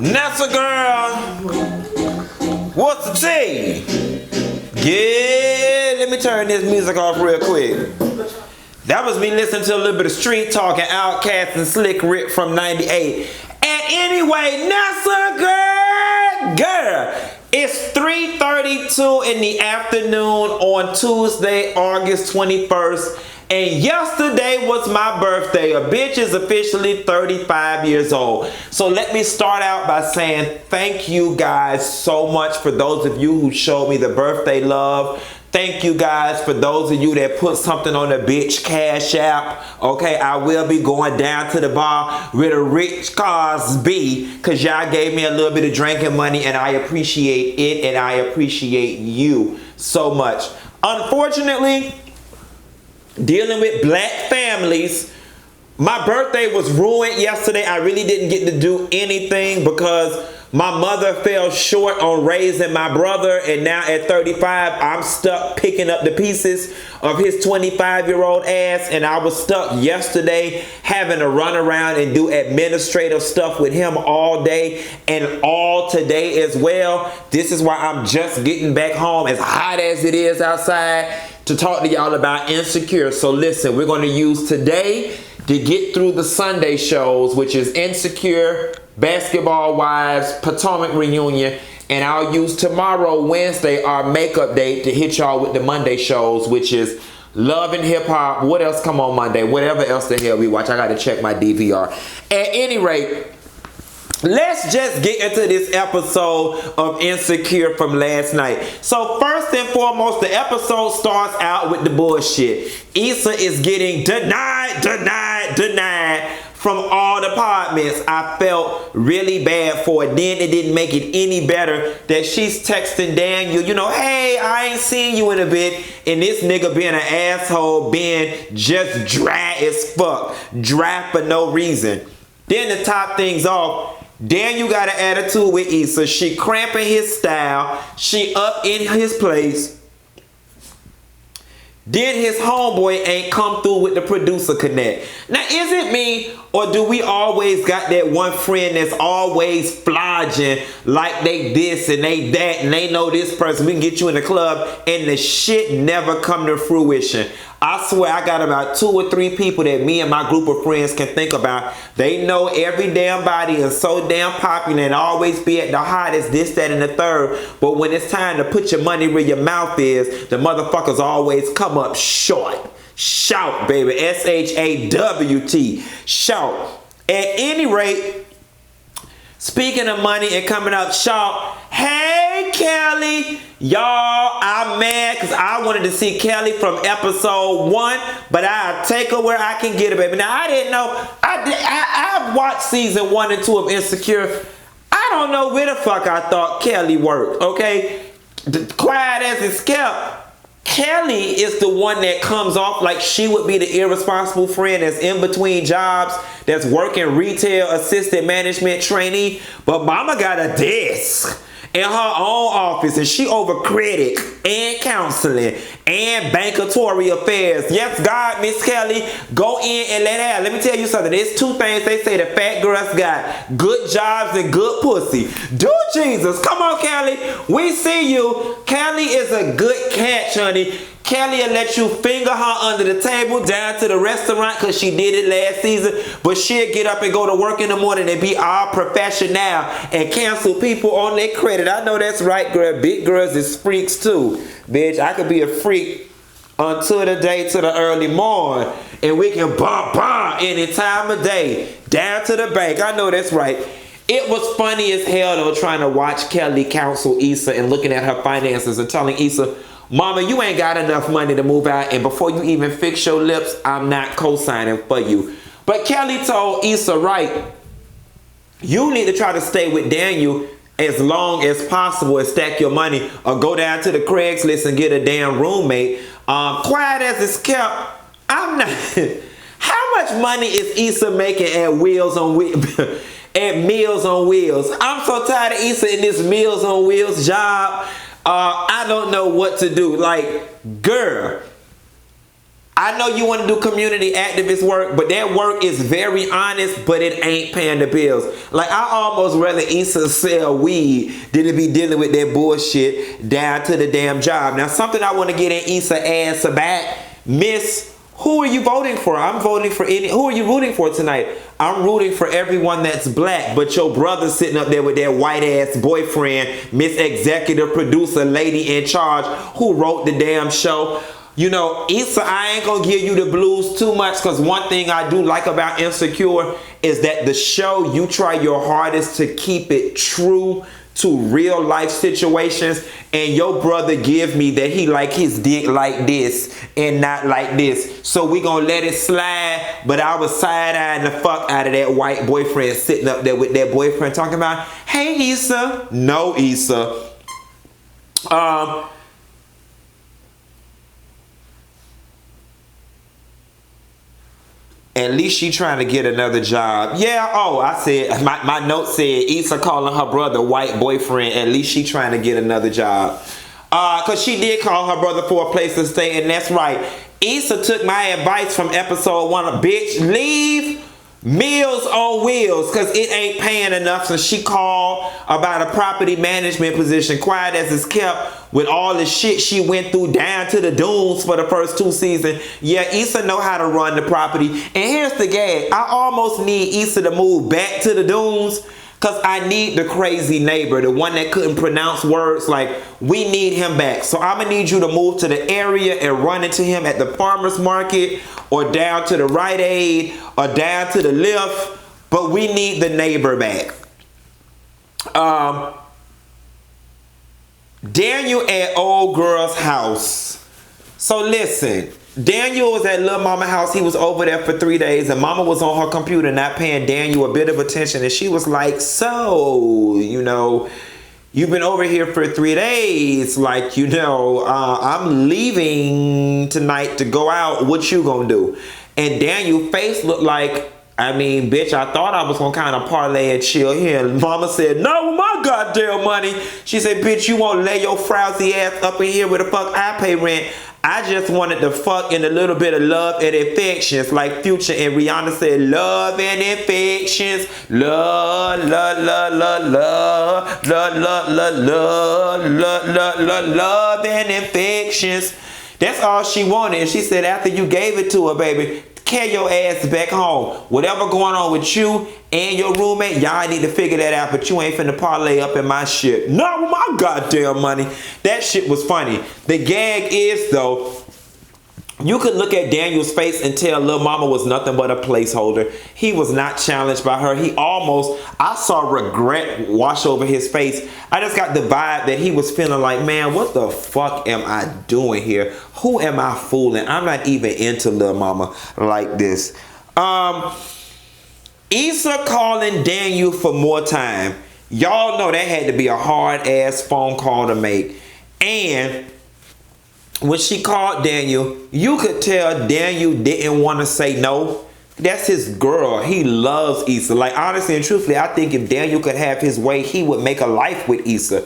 Nessa girl, what's the tea? Yeah, let me turn this music off real quick. That was me listening to a little bit of Street Talk and Outkast and Slick Rick from 98. And anyway, Nessa girl, it's 3:32 in the afternoon on Tuesday, August 21st. And yesterday was my birthday. A bitch is officially 35 years old. So let me start out by saying thank you guys so much for those of you who showed me the birthday love. Thank you guys for those of you that put something on the bitch cash app. Okay, I will be going down to the bar with a Rich Cosby because y'all gave me a little bit of drinking money and I appreciate it and I appreciate you so much. Unfortunately, dealing with black families, my birthday was ruined yesterday. I really didn't get to do anything because my mother fell short on raising my brother, and now at 35 I'm stuck picking up the pieces of his 25-year-old ass, and I was stuck yesterday having to run around and do administrative stuff with him all day and all today as well. This is why I'm just getting back home, as hot as it is outside, to talk to y'all about Insecure. So listen, we're going to use today to get through the Sunday shows, which is Insecure, Basketball Wives, Potomac Reunion, and I'll use tomorrow, Wednesday, our makeup date to hit y'all with the Monday shows, which is Love and Hip Hop. What else come on Monday? Whatever else the hell we watch. I got to check my DVR. At any rate, let's just get into this episode of Insecure from last night. So first and foremost, the episode starts out with the bullshit. Issa is getting denied from all departments. I felt really bad for it. Then it didn't make it any better that she's texting Daniel, you know, hey, I ain't seen you in a bit. And this nigga being an asshole, being just dry as fuck. Dry for no reason. Then to top things off, Daniel got an attitude with Issa. She cramping his style. She up in his place. Then his homeboy ain't come through with the producer connect. Now, is it me, or do we always got that one friend that's always flogging like they this and they that and they know this person, we can get you in the club, and the shit never come to fruition? I swear I got about 2 or 3 people that me and my group of friends can think about. They know every damn body is so damn popular and always be at the hottest, this, that, and the third. But when it's time to put your money where your mouth is, the motherfuckers always come up short. Shout, baby. S-H-A-W-T. Shout. At any rate, speaking of money and coming up short, hey, Kelli. Y'all, I'm mad because I wanted to see Kelli from episode 1, but I'll take her where I can get her, baby. Now, I didn't know. I've watched season 1 and 2 of Insecure. I don't know where the fuck I thought Kelli worked, okay? Quiet as it's kept, Kelli is the one that comes off like she would be the irresponsible friend that's in between jobs, that's working retail assistant management trainee, but mama got a desk in her own office, and she over credit and counseling and bankatory affairs. Yes, God, Miss Kelli, go in and let her. Let me tell you something. There's 2 things they say the fat girls got: good jobs and good pussy. Do Jesus. Come on, Kelli. We see you. Kelli is a good catch, honey. Kelli will let you finger her under the table down to the restaurant because she did it last season, but she'll get up and go to work in the morning and be all professional and cancel people on their credit. I know that's right, girl. Big girls is freaks too. Bitch, I could be a freak until the day to the early morning, and we can bump any time of day down to the bank. I know that's right. It was funny as hell though, trying to watch Kelli counsel Issa and looking at her finances and telling Issa, mama, you ain't got enough money to move out, and before you even fix your lips, I'm not co-signing for you. But Kelli told Issa, right, you need to try to stay with Daniel as long as possible and stack your money, or go down to the Craigslist and get a damn roommate. Quiet as it's kept, I'm not. How much money is Issa making at Wheels on Wheels? At Meals on Wheels? I'm so tired of Issa in this Meals on Wheels job. I don't know what to do. Like, girl, I know you want to do community activist work, but that work is very honest, but it ain't paying the bills. Like, I almost rather Issa sell weed than to be dealing with that bullshit down to the damn job. Now, something I want to get in Issa ass about, Miss, who are you voting for? I'm voting for who are you rooting for tonight? I'm rooting for everyone that's black, but your brother's sitting up there with that white ass boyfriend, Miss Executive Producer, Lady in Charge, who wrote the damn show. You know, Issa, I ain't gonna give you the blues too much, because one thing I do like about Insecure is that the show, you try your hardest to keep it true to real life situations, and your brother give me that he like his dick like this and not like this. So we gonna let it slide, but I was side-eyeing the fuck out of that white boyfriend sitting up there with that boyfriend talking about, hey Issa. No, Issa. At least she trying to get another job. Yeah, oh, I said, my note said, Issa calling her brother white boyfriend. At least she trying to get another job. Because she did call her brother for a place to stay, and that's right. Issa took my advice from episode 1. Bitch, leave Meals on Wheels, because it ain't paying enough. So she called about a property management position, quiet as it's kept, with all the shit she went through down to the dunes for the first 2 seasons. Yeah, Issa know how to run the property. And here's the gag. I almost need Issa to move back to the dunes, because I need the crazy neighbor, the one that couldn't pronounce words. Like, we need him back. So I'm going to need you to move to the area and run into him at the farmer's market, or down to the Rite Aid, or down to the lift. But we need the neighbor back. Daniel at old girl's house. So listen, Daniel was at Lil Mama house. He was over there for 3 days, and Mama was on her computer not paying Daniel a bit of attention. And she was like, so, you know, you've been over here for 3 days. Like, you know, I'm leaving tonight to go out. What you gonna do? And Daniel's face looked like, I mean, bitch, I thought I was gonna kind of parlay and chill here. And Mama said, no, my goddamn money. She said, bitch, you won't lay your frowsy ass up in here where the fuck I pay rent. I just wanted to fuck in a little bit of love and affections, like Future and Rihanna said, love and affections, love, love, love, love, love, love, love, love, love, love, love, love, love and affections. That's all she wanted. And she said, after you gave it to her, baby, carry your ass back home. Whatever going on with you and your roommate, y'all need to figure that out, but you ain't finna parlay up in my shit. Not with my goddamn money. That shit was funny. The gag is, though, you could look at Daniel's face and tell Lil Mama was nothing but a placeholder. He was not challenged by her. He almost, I saw regret wash over his face. I just got the vibe that he was feeling like, man, what the fuck am I doing here? Who am I fooling? I'm not even into Lil Mama like this. Issa calling Daniel for more time. Y'all know that had to be a hard ass phone call to make. And when she called Daniel, you could tell Daniel didn't want to say no. That's his girl. He loves Issa. Like, honestly and truthfully, I think if Daniel could have his way, he would make a life with Issa.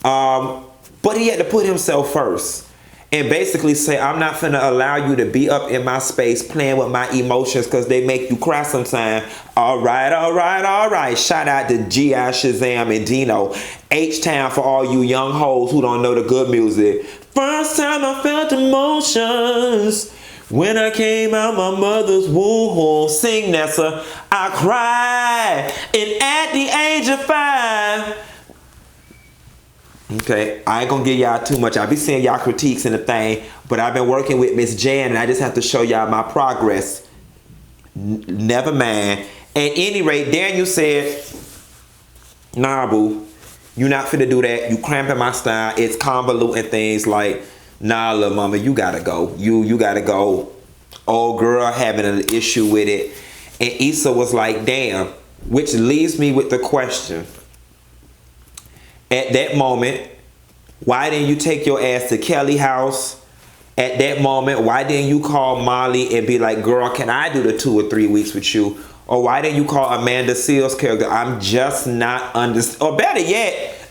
But he had to put himself first and basically say, I'm not finna allow you to be up in my space playing with my emotions because they make you cry sometime. All right, all right, all right. Shout out to G.I. Shazam and Dino. H-Town for all you young hoes who don't know the good music. First time I felt emotions when I came out my mother's womb. Sing, Nessa. I cried, and at the age of 5. Okay, I ain't gonna give y'all too much. I'll be seeing y'all critiques and the thing, but I've been working with Miss Jan, and I just have to show y'all my progress. Never mind. At any rate, Daniel said, nah, boo. You not finna do that. You cramping my style. It's convoluting things like, nah, little mama, you gotta go. You gotta go. Old girl having an issue with it. And Issa was like, damn. Which leaves me with the question. At that moment, why didn't you take your ass to Kelli house? At that moment, why didn't you call Molly and be like, girl, can I do the 2 or 3 weeks with you? Or why didn't you call Amanda Seals' character? I'm just not understanding. Or better yet,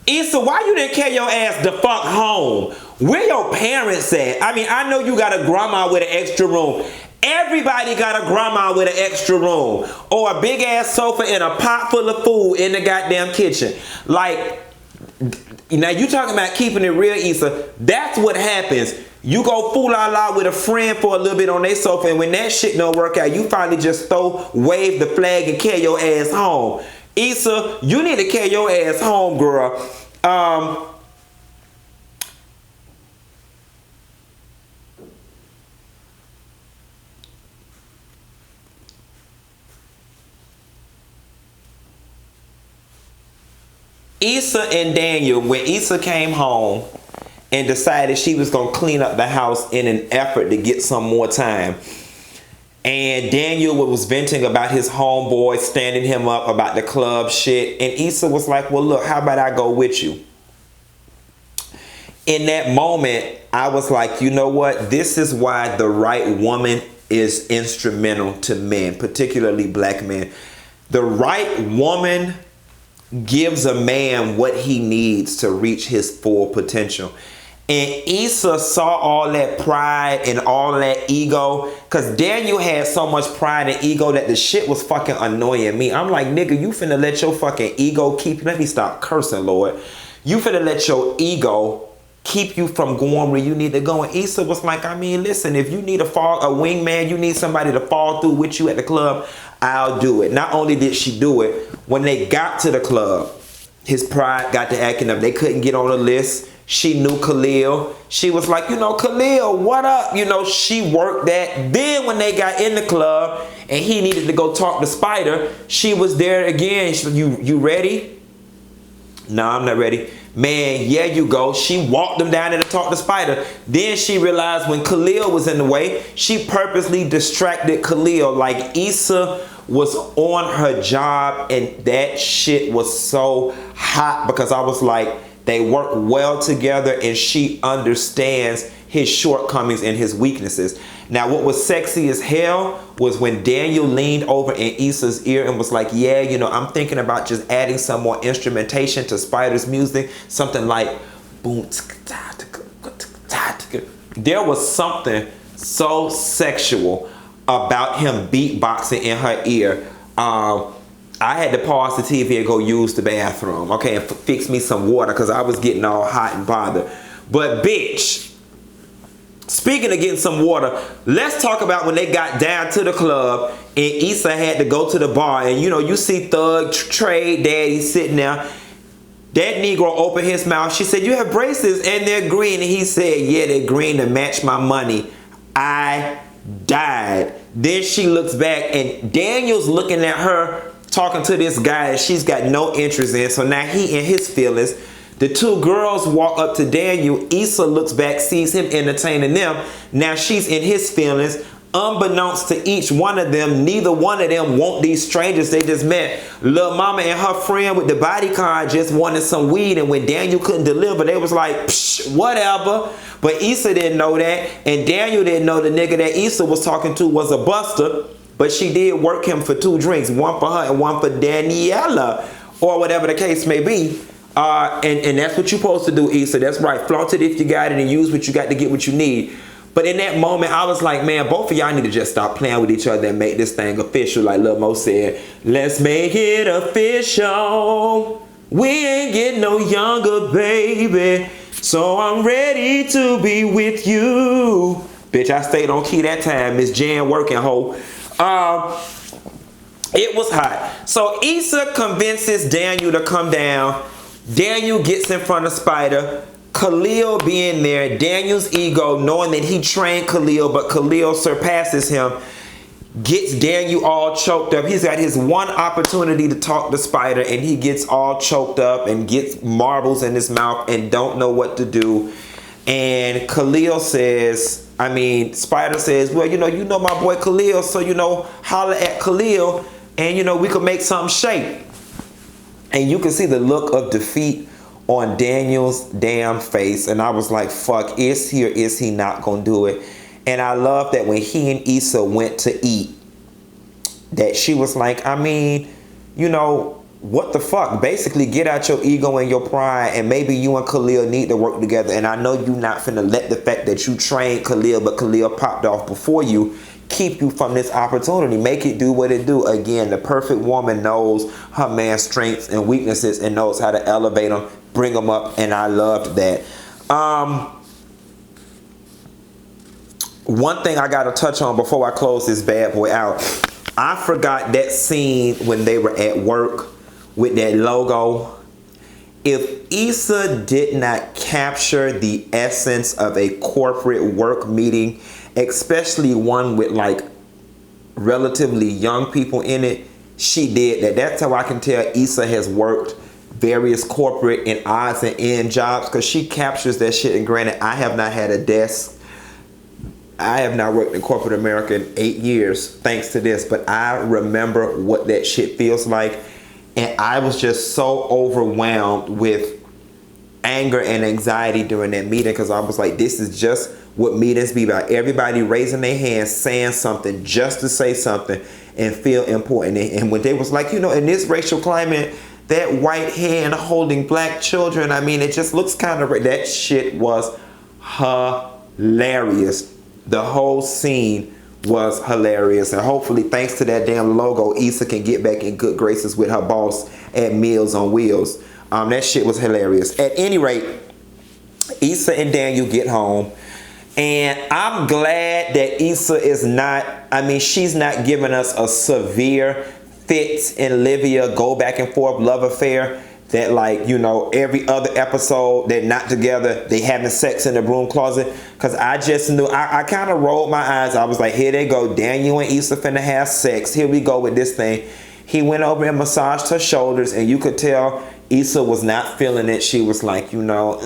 Issa, why you didn't carry your ass the fuck home? Where your parents at? I mean, I know you got a grandma with an extra room. Everybody got a grandma with an extra room. Or a big ass sofa and a pot full of food in the goddamn kitchen. Like, now you talking about keeping it real, Issa. That's what happens. You go fool la la with a friend for a little bit on their sofa, and when that shit don't work out, you finally just wave the flag and carry your ass home. Issa, you need to carry your ass home, girl. Issa and Daniel, when Issa came home and decided she was going to clean up the house in an effort to get some more time, and Daniel was venting about his homeboy standing him up about the club shit, and Issa was like, well, look, how about I go with you? In that moment, I was like, you know what? This is why the right woman is instrumental to men, particularly black men. The right woman gives a man what he needs to reach his full potential. And Issa saw all that pride and all that ego, because Daniel had so much pride and ego that the shit was fucking annoying me. I'm like, nigga, you finna let your fucking ego keep, let me stop cursing, Lord. You finna let your ego keep you from going where you need to go. And Issa was like, I mean, listen, if you need a wingman, you need somebody to fall through with you at the club, I'll do it. Not only did she do it, when they got to the club, his pride got to acting up. They couldn't get on the list. She knew Khalil. She was like, you know, Khalil, what up? You know, she worked that. Then when they got in the club and he needed to go talk to Spider, she was there again. She said, you ready? No, I'm not ready. Man, yeah, you go. She walked him down there to talk to Spider. Then she realized when Khalil was in the way, she purposely distracted Khalil. Like, Issa was on her job, and that shit was so hot because I was like, they work well together and she understands his shortcomings and his weaknesses. Now, what was sexy as hell was when Daniel leaned over in Issa's ear and was like, yeah, you know, I'm thinking about just adding some more instrumentation to Spider's music. Something like boom. There was something so sexual about him beatboxing in her ear. I had to pause the TV and go use the bathroom, okay, and fix me some water because I was getting all hot and bothered. But bitch, speaking of getting some water, let's talk about when they got down to the club and Issa had to go to the bar, and you know, you see Thug Trade Daddy sitting there. That Negro opened his mouth. She said, you have braces and they're green. And he said, yeah, they're green to match my money. I died. Then she looks back and Daniel's looking at her talking to this guy that she's got no interest in. So now he in his feelings. The two girls walk up to Daniel. Issa looks back, sees him entertaining them. Now she's in his feelings. Unbeknownst to each one of them, neither one of them want these strangers they just met. Lil Mama and her friend with the body card just wanted some weed, and when Daniel couldn't deliver, they was like, psh, whatever. But Issa didn't know that, and Daniel didn't know the nigga that Issa was talking to was a buster. But she did work him for 2 drinks, one for her and one for Daniela, or whatever the case may be. And that's what you're supposed to do, Issa. That's right. Flaunt it if you got it and use what you got to get what you need. But in that moment, I was like, man, both of y'all need to just stop playing with each other and make this thing official. Like Lil Mo said, let's make it official. We ain't getting no younger, baby. So I'm ready to be with you. Bitch, I stayed on key that time. Miss Jan working, hoe. It was hot. So Issa convinces Daniel to come down. Daniel gets in front of Spider. Khalil being there, Daniel's ego, knowing that he trained Khalil, but Khalil surpasses him, gets Daniel all choked up. He's got his one opportunity to talk to Spider, and he gets all choked up and gets marbles in his mouth and don't know what to do. And Khalil says, Spider says, well, you know my boy Khalil, so, holler at Khalil, and, we could make something shake. And you can see the look of defeat on Daniel's damn face. And I was like, fuck, is he or is he not gonna do it? And I love that when he and Issa went to eat, that she was like, what the fuck? Basically, get out your ego and your pride, and maybe you and Khalil need to work together. And I know you not finna let the fact that you trained Khalil, but Khalil popped off before you, keep you from this opportunity. Make it do what it do. Again, the perfect woman knows her man's strengths and weaknesses and knows how to elevate them, bring them up, and I loved that. One thing I gotta touch on before I close this bad boy out. I forgot that scene when they were at work with that logo. If Issa did not capture the essence of a corporate work meeting, especially one with like relatively young people in it, she did that. That's how I can tell Issa has worked various corporate and odds and end jobs, because she captures that shit. And granted, I have not had a desk. I have not worked in corporate America in 8 years thanks to this, but I remember what that shit feels like. And I was just so overwhelmed with anger and anxiety during that meeting, because I was like, this is just what meetings be about. Everybody raising their hands, saying something just to say something and feel important. And when they was like, you know, in this racial climate, that white hand holding black children, I mean, it just looks kind of, that shit was hilarious. The whole scene was hilarious, and hopefully thanks to that damn logo, Issa can get back in good graces with her boss at Meals on Wheels. That shit was hilarious. At any rate, Issa and Daniel get home, and I'm glad that Issa is not, I mean, she's not giving us a severe Fitz and Olivia go back and forth love affair that, like, you know, every other episode they're not together, they having sex in the broom closet. Because I just knew, I kind of rolled my eyes. I was like, here they go, Daniel and Issa finna have sex. Here we go with this thing. He went over and massaged her shoulders, and you could tell Issa was not feeling it. She was like, you know,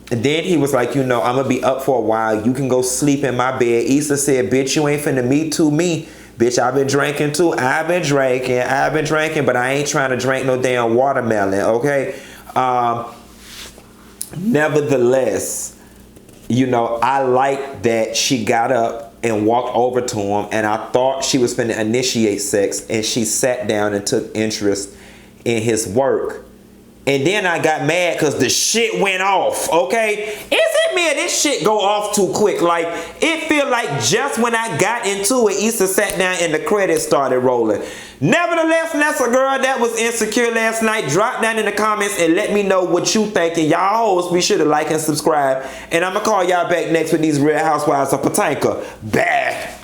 And then he was like, you know, I'm gonna be up for a while. You can go sleep in my bed. Issa said, bitch, you ain't finna me too me. Bitch, I've been drinking too. I've been drinking, but I ain't trying to drink no damn watermelon, okay? Nevertheless, you know, I like that she got up and walked over to him, and I thought she was finna initiate sex, and she sat down and took interest in his work. And then I got mad because the shit went off, okay? Is it, man, this shit go off too quick? Like, it feel like just when I got into it, Issa sat down and the credits started rolling. Nevertheless, that's a girl that was insecure last night. Drop down in the comments and let me know what you think. And y'all hoes, be sure to like and subscribe. And I'm going to call y'all back next with these Real Housewives of Potanka. Bad.